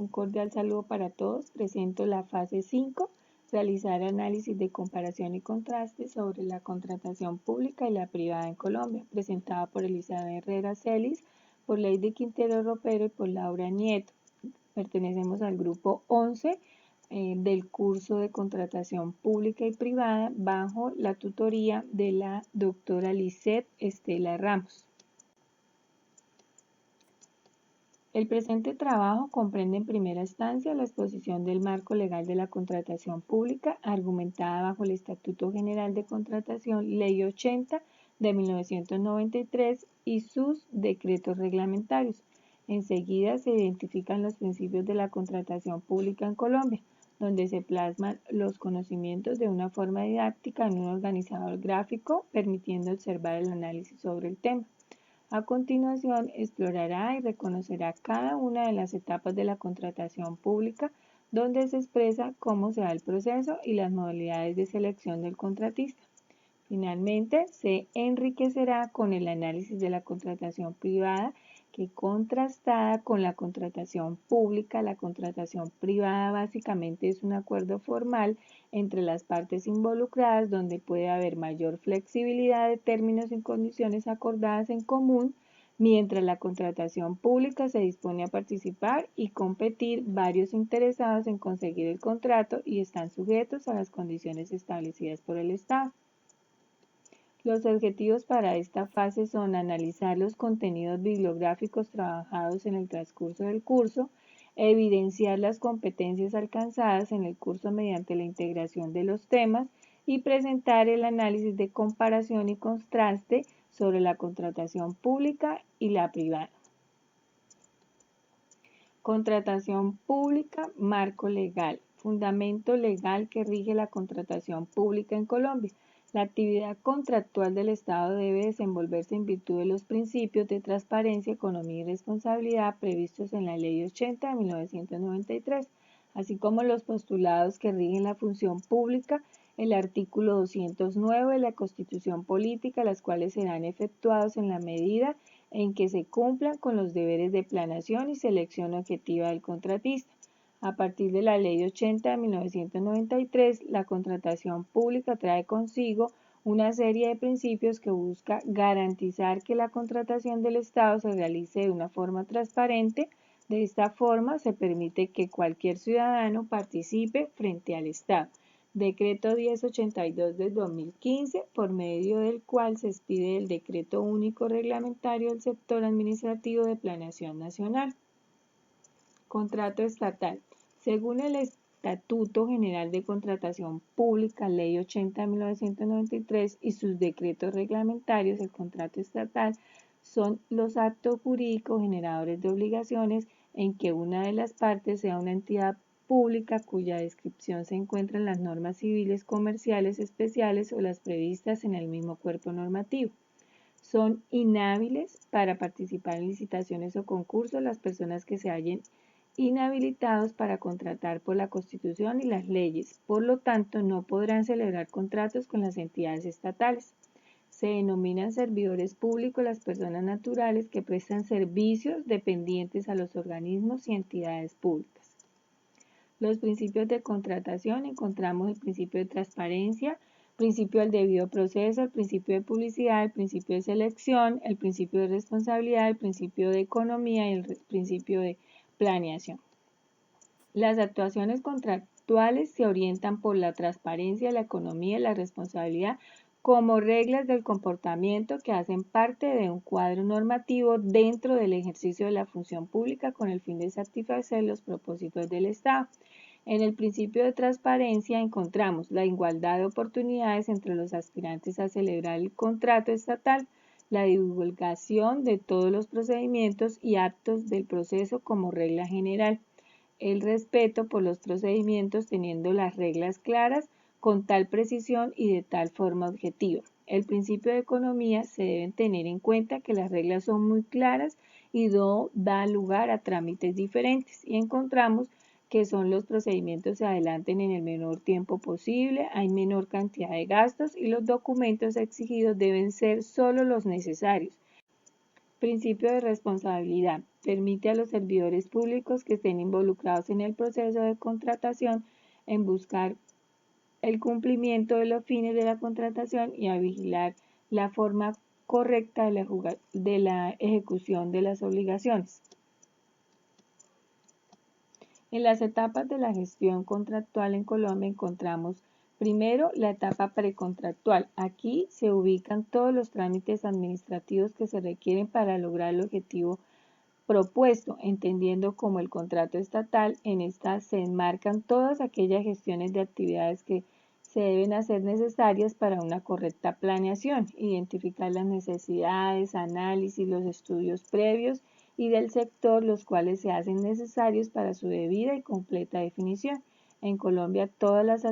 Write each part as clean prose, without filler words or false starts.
Un cordial saludo para todos. Presento la fase 5, realizar análisis de comparación y contraste sobre la contratación pública y la privada en Colombia, presentada por Elizabeth Herrera Celis, por Lady Quintero Ropero y por Laura Nieto. Pertenecemos al grupo 11 del curso de contratación pública y privada bajo la tutoría de la doctora Lisette Estela Ramos. El presente trabajo comprende en primera instancia la exposición del marco legal de la contratación pública argumentada bajo el Estatuto General de Contratación, Ley 80 de 1993 y sus decretos reglamentarios. Enseguida se identifican los principios de la contratación pública en Colombia, donde se plasman los conocimientos de una forma didáctica en un organizador gráfico, permitiendo observar el análisis sobre el tema. A continuación, explorará y reconocerá cada una de las etapas de la contratación pública, donde se expresa cómo se da el proceso y las modalidades de selección del contratista. Finalmente, se enriquecerá con el análisis de la contratación privada, que contrastada con la contratación pública, la contratación privada básicamente es un acuerdo formal entre las partes involucradas donde puede haber mayor flexibilidad de términos y condiciones acordadas en común, mientras la contratación pública se dispone a participar y competir varios interesados en conseguir el contrato y están sujetos a las condiciones establecidas por el Estado. Los objetivos para esta fase son analizar los contenidos bibliográficos trabajados en el transcurso del curso, evidenciar las competencias alcanzadas en el curso mediante la integración de los temas y presentar el análisis de comparación y contraste sobre la contratación pública y la privada. Contratación pública, marco legal, fundamento legal que rige la contratación pública en Colombia. La actividad contractual del Estado debe desenvolverse en virtud de los principios de transparencia, economía y responsabilidad previstos en la Ley 80 de 1993, así como los postulados que rigen la función pública, el artículo 209 de la Constitución Política, las cuales serán efectuados en la medida en que se cumplan con los deberes de planeación y selección objetiva del contratista. A partir de la Ley 80 de 1993, la contratación pública trae consigo una serie de principios que busca garantizar que la contratación del Estado se realice de una forma transparente. De esta forma, se permite que cualquier ciudadano participe frente al Estado. Decreto 1082 del 2015, por medio del cual se expide el Decreto Único Reglamentario del Sector Administrativo de Planeación Nacional. Contrato estatal. Según el Estatuto General de Contratación Pública, Ley 80 de 1993 y sus decretos reglamentarios, el contrato estatal son los actos jurídicos generadores de obligaciones en que una de las partes sea una entidad pública cuya descripción se encuentra en las normas civiles comerciales especiales o las previstas en el mismo cuerpo normativo. Son inhábiles para participar en licitaciones o concursos las personas que se hallen inhabilitados para contratar por la Constitución y las leyes, por lo tanto no podrán celebrar contratos con las entidades estatales. Se denominan servidores públicos las personas naturales que prestan servicios dependientes a los organismos y entidades públicas. Los principios de contratación: encontramos el principio de transparencia, principio del debido proceso, el principio de publicidad, el principio de selección, el principio de responsabilidad, el principio de economía y el principio de planeación. Las actuaciones contractuales se orientan por la transparencia, la economía y la responsabilidad como reglas del comportamiento que hacen parte de un cuadro normativo dentro del ejercicio de la función pública con el fin de satisfacer los propósitos del Estado. En el principio de transparencia encontramos la igualdad de oportunidades entre los aspirantes a celebrar el contrato estatal, la divulgación de todos los procedimientos y actos del proceso como regla general, el respeto por los procedimientos teniendo las reglas claras con tal precisión y de tal forma objetiva. El principio de economía: se deben tener en cuenta que las reglas son muy claras y no da lugar a trámites diferentes, y encontramos que son los procedimientos se adelanten en el menor tiempo posible, hay menor cantidad de gastos y los documentos exigidos deben ser solo los necesarios. Principio de responsabilidad: Permite a los servidores públicos que estén involucrados en el proceso de contratación en buscar el cumplimiento de los fines de la contratación y a vigilar la forma correcta de la ejecución de las obligaciones. En las etapas de la gestión contractual en Colombia encontramos primero la etapa precontractual. Aquí se ubican todos los trámites administrativos que se requieren para lograr el objetivo propuesto, entendiendo como el contrato estatal. En esta se enmarcan todas aquellas gestiones de actividades que se deben hacer necesarias para una correcta planeación, identificar las necesidades, análisis, los estudios previos y del sector, los cuales se hacen necesarios para su debida y completa definición. En Colombia, todas las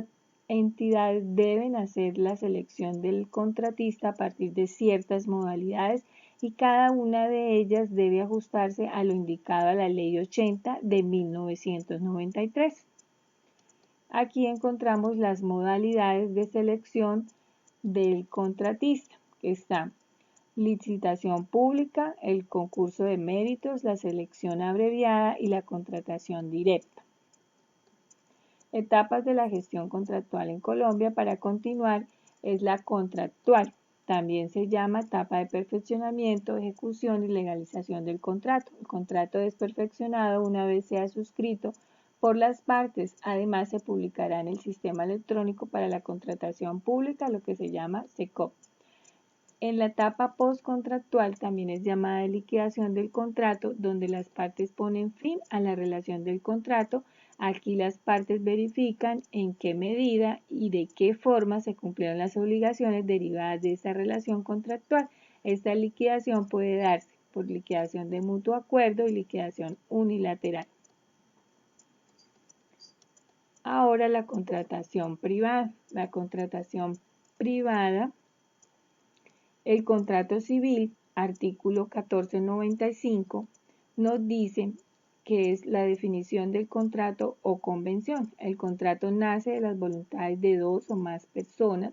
entidades deben hacer la selección del contratista a partir de ciertas modalidades y cada una de ellas debe ajustarse a lo indicado a la Ley 80 de 1993. Aquí encontramos las modalidades de selección del contratista, que están licitación pública, el concurso de méritos, la selección abreviada y la contratación directa. Etapas de la gestión contractual en Colombia. Para continuar, es la contractual. También se llama etapa de perfeccionamiento, ejecución y legalización del contrato. El contrato es perfeccionado una vez sea suscrito por las partes. Además, se publicará en el Sistema Electrónico para la Contratación Pública, lo que se llama SECOP. En la etapa postcontractual, también es llamada de liquidación del contrato, donde las partes ponen fin a la relación del contrato. Aquí las partes verifican en qué medida y de qué forma se cumplieron las obligaciones derivadas de esta relación contractual. Esta liquidación puede darse por liquidación de mutuo acuerdo y liquidación unilateral. Ahora la contratación privada. La contratación privada, el contrato civil, artículo 1495, nos dice que es la definición del contrato o convención. El contrato nace de las voluntades de dos o más personas.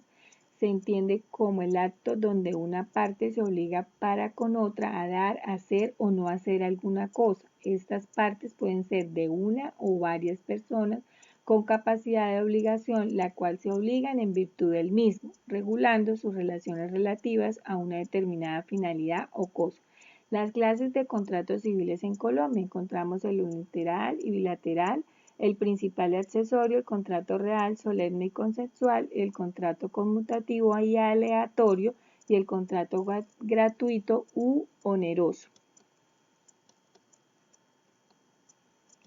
Se entiende como el acto donde una parte se obliga para con otra a dar, hacer o no hacer alguna cosa. Estas partes pueden ser de una o varias personas con capacidad de obligación, la cual se obligan en virtud del mismo, regulando sus relaciones relativas a una determinada finalidad o cosa. Las clases de contratos civiles en Colombia encontramos el unilateral y bilateral, el principal y accesorio, el contrato real, solemne y consensual, el contrato conmutativo y aleatorio y el contrato gratuito u oneroso.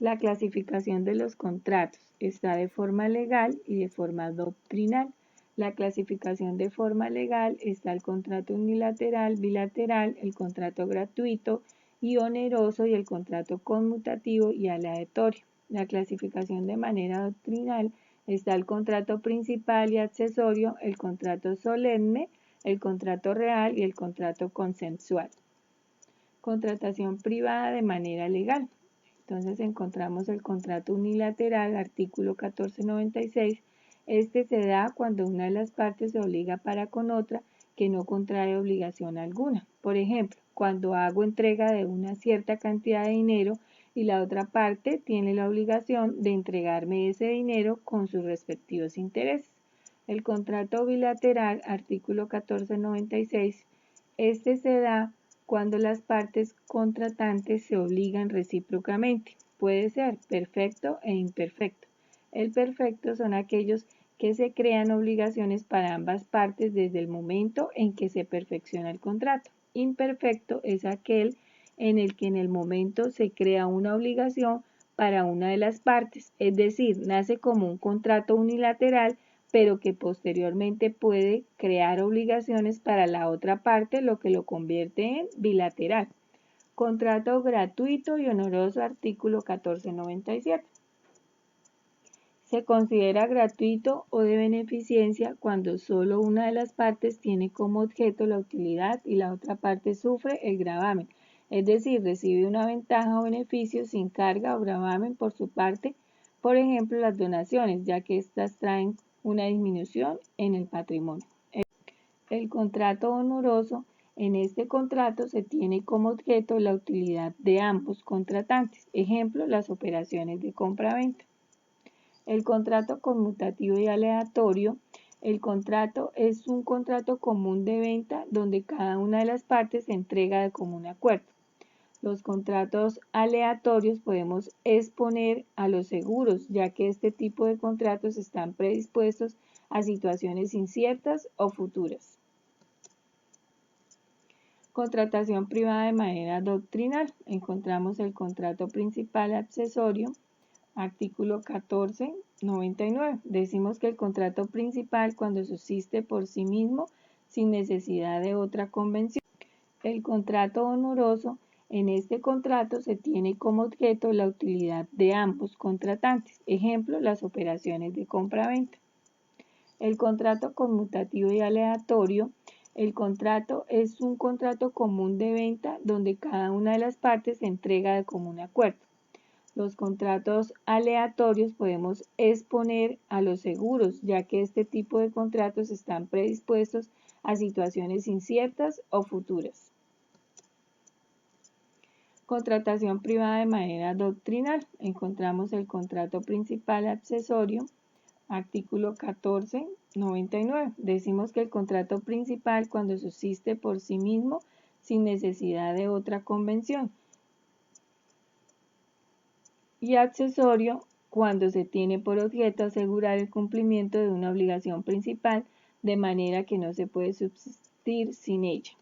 La clasificación de los contratos está de forma legal y de forma doctrinal. La clasificación de forma legal está el contrato unilateral, bilateral, el contrato gratuito y oneroso y el contrato conmutativo y aleatorio. La clasificación de manera doctrinal está el contrato principal y accesorio, el contrato solemne, el contrato real y el contrato consensual. Contratación privada de manera legal. Entonces encontramos el contrato unilateral, artículo 1496. Este se da cuando una de las partes se obliga para con otra que no contrae obligación alguna. Por ejemplo, cuando hago entrega de una cierta cantidad de dinero y la otra parte tiene la obligación de entregarme ese dinero con sus respectivos intereses. El contrato bilateral, artículo 1496. Este se da cuando las partes contratantes se obligan recíprocamente. Puede ser perfecto e imperfecto. El perfecto son aquellos que se crean obligaciones para ambas partes desde el momento en que se perfecciona el contrato. Imperfecto es aquel en el que en el momento se crea una obligación para una de las partes, es decir, nace como un contrato unilateral, pero que posteriormente puede crear obligaciones para la otra parte, lo que lo convierte en bilateral. Contrato gratuito y oneroso, artículo 1497. Se considera gratuito o de beneficencia cuando solo una de las partes tiene como objeto la utilidad y la otra parte sufre el gravamen, es decir, recibe una ventaja o beneficio sin carga o gravamen por su parte, por ejemplo las donaciones, ya que éstas traen una disminución en el patrimonio. El contrato oneroso En este contrato se tiene como objeto la utilidad de ambos contratantes. Ejemplo, las operaciones de compra-venta. El contrato conmutativo y aleatorio. El contrato es un contrato común de venta donde cada una de las partes se entrega de común acuerdo. Los contratos aleatorios podemos exponer a los seguros, ya que este tipo de contratos están predispuestos a situaciones inciertas o futuras. Contratación privada de manera doctrinal. Encontramos el contrato principal accesorio, artículo 1499. Decimos que el contrato principal cuando subsiste por sí mismo sin necesidad de otra convención. El contrato oneroso. En este contrato se tiene como objeto la utilidad de ambos contratantes. Ejemplo, las operaciones de compra-venta. El contrato conmutativo y aleatorio. El contrato es un contrato común de venta donde cada una de las partes se entrega de común acuerdo. Los contratos aleatorios podemos exponer a los seguros, ya que este tipo de contratos están predispuestos a situaciones inciertas o futuras. Contratación privada de manera doctrinal. Encontramos el contrato principal accesorio, artículo 1499. Decimos que el contrato principal cuando subsiste por sí mismo sin necesidad de otra convención. Y accesorio cuando se tiene por objeto asegurar el cumplimiento de una obligación principal de manera que no se puede subsistir sin ella.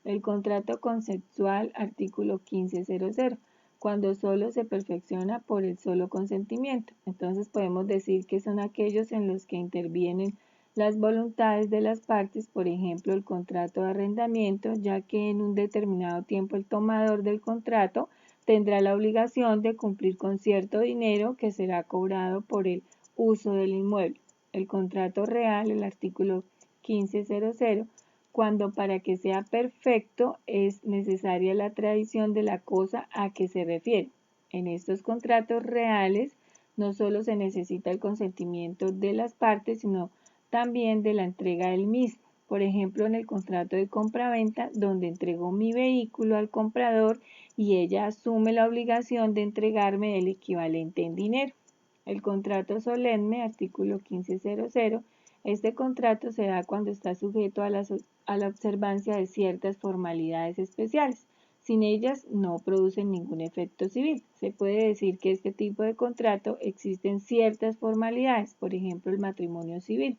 El contrato conceptual, artículo 1500, cuando solo se perfecciona por el solo consentimiento. Entonces podemos decir que son aquellos en los que intervienen las voluntades de las partes, por ejemplo, el contrato de arrendamiento, ya que en un determinado tiempo el tomador del contrato tendrá la obligación de cumplir con cierto dinero que será cobrado por el uso del inmueble. El contrato real, el artículo 1500, cuando para que sea perfecto es necesaria la tradición de la cosa a que se refiere. En estos contratos reales no solo se necesita el consentimiento de las partes, sino también de la entrega del mismo. Por ejemplo, en el contrato de compra-venta, donde entrego mi vehículo al comprador y ella asume la obligación de entregarme el equivalente en dinero. El contrato solemne, artículo 1500, este contrato se da cuando está sujeto a la observancia de ciertas formalidades especiales. Sin ellas no producen ningún efecto civil. Se puede decir que este tipo de contrato existen ciertas formalidades, por ejemplo el matrimonio civil.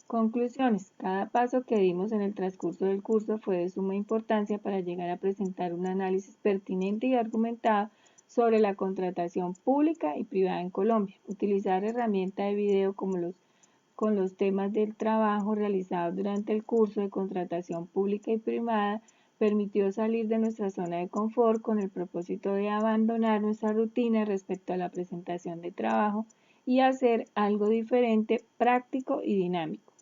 Conclusiones. Cada paso que dimos en el transcurso del curso fue de suma importancia para llegar a presentar un análisis pertinente y argumentado sobre la contratación pública y privada en Colombia. Utilizar herramientas de video con los temas del trabajo realizados durante el curso de contratación pública y privada permitió salir de nuestra zona de confort con el propósito de abandonar nuestra rutina respecto a la presentación de trabajo y hacer algo diferente, práctico y dinámico.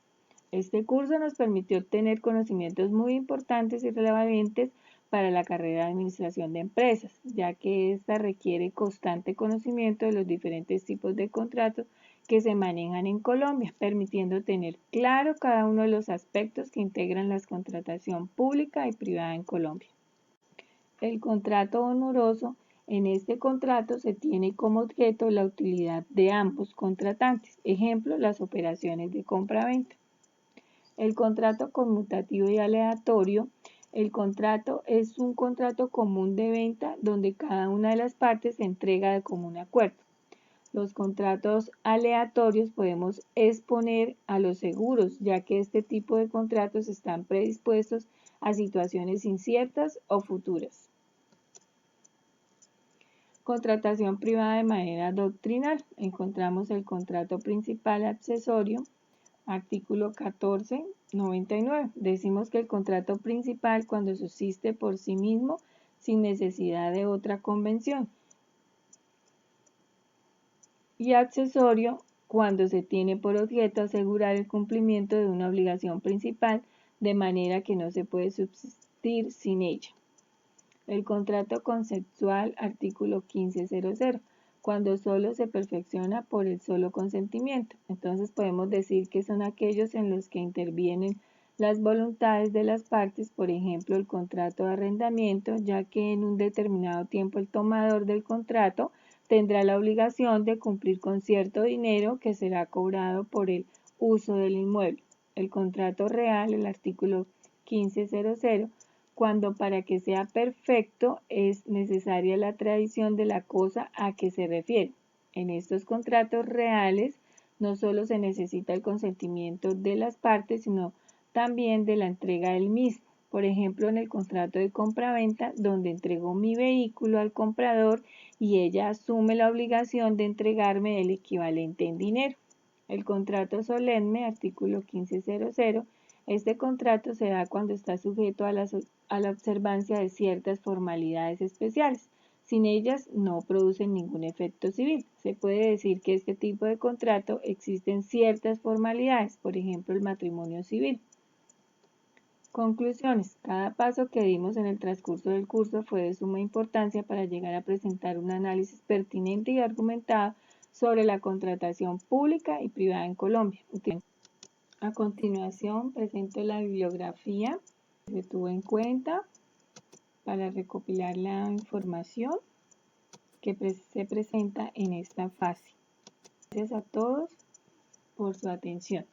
Este curso nos permitió obtener conocimientos muy importantes y relevantes para la carrera de administración de empresas, ya que ésta requiere constante conocimiento de los diferentes tipos de contratos que se manejan en Colombia, permitiendo tener claro cada uno de los aspectos que integran la contratación pública y privada en Colombia. El contrato oneroso. En este contrato se tiene como objeto la utilidad de ambos contratantes, ejemplo, las operaciones de compra-venta. El contrato conmutativo y aleatorio. El contrato es un contrato común de venta donde cada una de las partes se entrega de común acuerdo. Los contratos aleatorios podemos exponer a los seguros, ya que este tipo de contratos están predispuestos a situaciones inciertas o futuras. Contratación privada de manera doctrinal. Encontramos el contrato principal accesorio, artículo 1499. Decimos que el contrato principal cuando subsiste por sí mismo sin necesidad de otra convención. Y accesorio cuando se tiene por objeto asegurar el cumplimiento de una obligación principal de manera que no se puede subsistir sin ella. El contrato conceptual, artículo 1500, cuando solo se perfecciona por el solo consentimiento. Entonces podemos decir que son aquellos en los que intervienen las voluntades de las partes, por ejemplo, el contrato de arrendamiento, ya que en un determinado tiempo el tomador del contrato tendrá la obligación de cumplir con cierto dinero que será cobrado por el uso del inmueble. El contrato real, el artículo 1500, cuando para que sea perfecto es necesaria la tradición de la cosa a que se refiere. En estos contratos reales no solo se necesita el consentimiento de las partes, sino también de la entrega del mismo. Por ejemplo, en el contrato de compraventa, donde entrego mi vehículo al comprador y ella asume la obligación de entregarme el equivalente en dinero. El contrato solemne, artículo 1500, este contrato se da cuando está sujeto a la observancia de ciertas formalidades especiales. Sin ellas no producen ningún efecto civil. Se puede decir que este tipo de contrato existen ciertas formalidades, por ejemplo el matrimonio civil. Conclusiones. Cada paso que dimos en el transcurso del curso fue de suma importancia para llegar a presentar un análisis pertinente y argumentado sobre la contratación pública y privada en Colombia. A continuación presento la bibliografía que se tuvo en cuenta para recopilar la información que se presenta en esta fase. Gracias a todos por su atención.